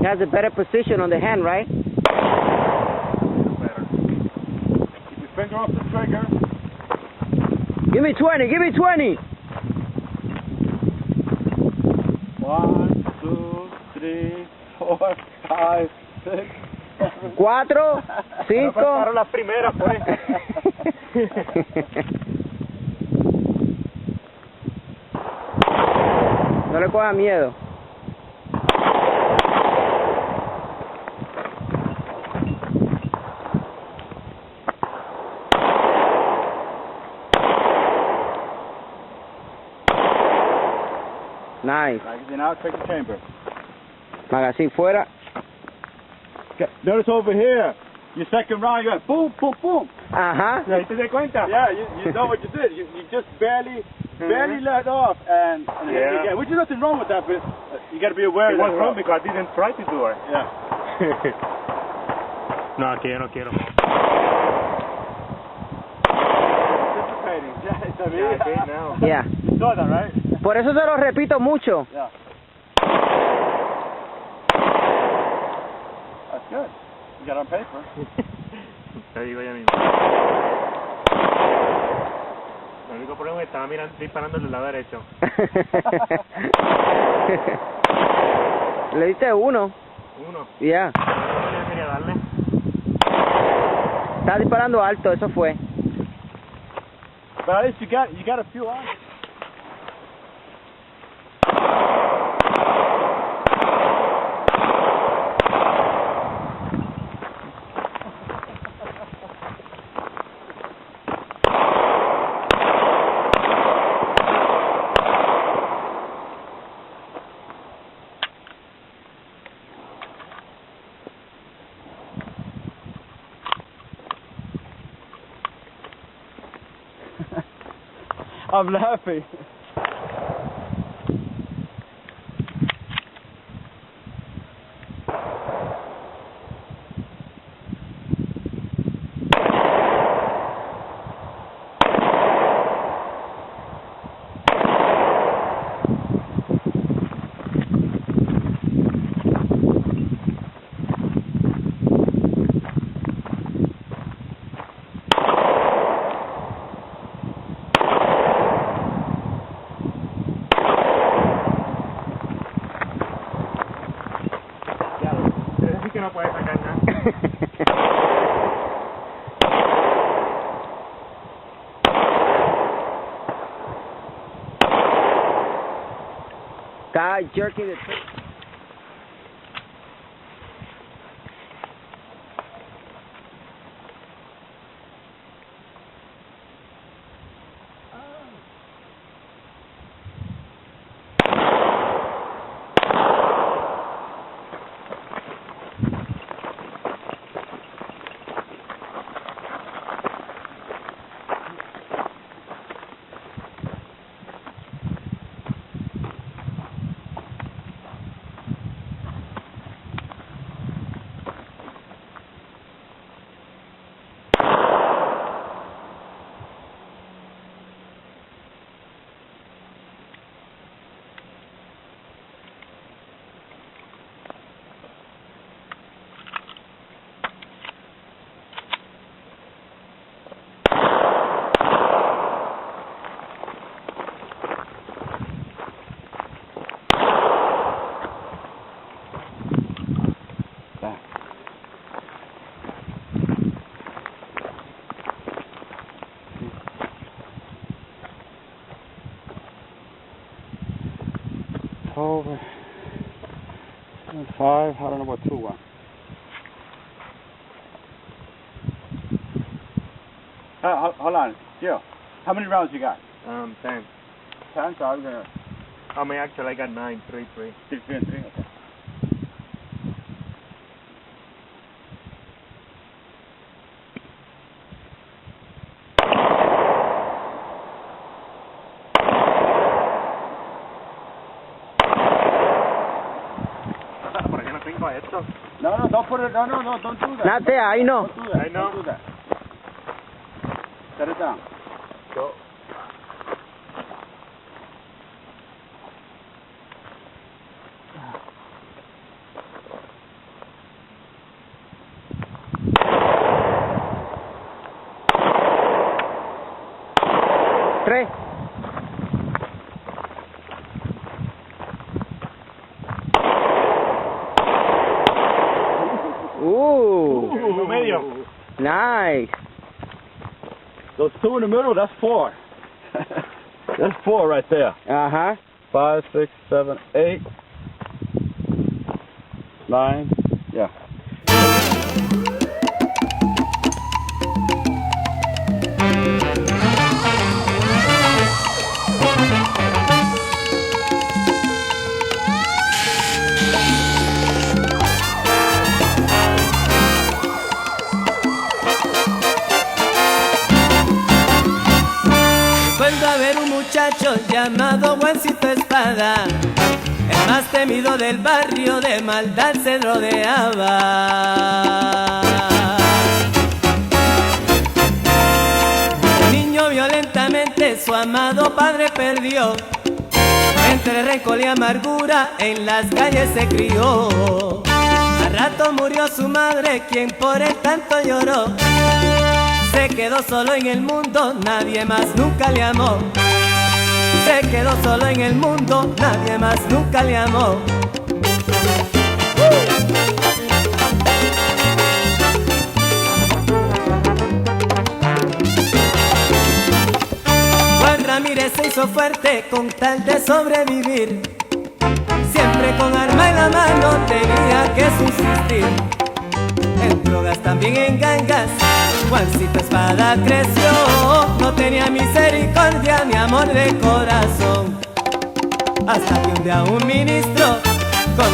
has a better position on the hand, right? Better. Keep your finger off the trigger. Give me 20, give me 20. 1, 2, 3, 4, 5, 6, 7. 4, 5. las primeras, pues. No le coja miedo. Nice. Magazine out, check the chamber. Magazine fuera. Okay. Notice over here, your second round, you went boom, boom, boom. Ajá. Yeah, ¿te das cuenta? Yeah, you know what you did. You just barely let off and hit it again. Which is nothing wrong with that, but you got to be aware of that. It was wrong because I didn't try to do it. Yeah. No, aquí yo no quiero. Anticipating. Yeah, Yeah, I did now. Yeah. You saw that, right? Por eso se lo repito mucho. Yeah. That's good. You got it on paper. Te digo ya mismo. El único problema es que estaba disparando del lado derecho. Le diste uno. Uno. Ya. Yo quería darle. Estaba disparando alto, eso fue. But at least you got a few on. I'm laughing. Que no puede sacar nada. Guy jerking the trigger. Over 5, I don't know what 2 was. Hold on, Joe. How many rounds you got? 10. 10, so I'm gonna... I mean, actually, I got 9, 3, 3. 3 and 3, okay. ¿Por qué no tengo esto? No, don't put it, no, don't do that. Not there, I know. Don't do that, I know. don't do that. Set it down. Go. 3. Medio. Nice. Those two in the middle, that's 4. That's 4 right there. Uh-huh. 5, 6, 7, 8, 9, yeah. Recuerdo haber un muchacho llamado Juancito Espada, el más temido del barrio, de maldad se rodeaba. Un niño violentamente su amado padre perdió, entre rencor y amargura en las calles se crió. Al rato murió su madre, quien por él tanto lloró. Se quedó solo en el mundo, nadie más nunca le amó. Se quedó solo en el mundo, nadie más nunca le amó. Juan Ramírez se hizo fuerte con tal de sobrevivir. Siempre con arma en la mano tenía que subsistir. En drogas, también en gangas, Juancito Espada creció. No tenía misericordia ni amor de corazón, hasta que un día un ministro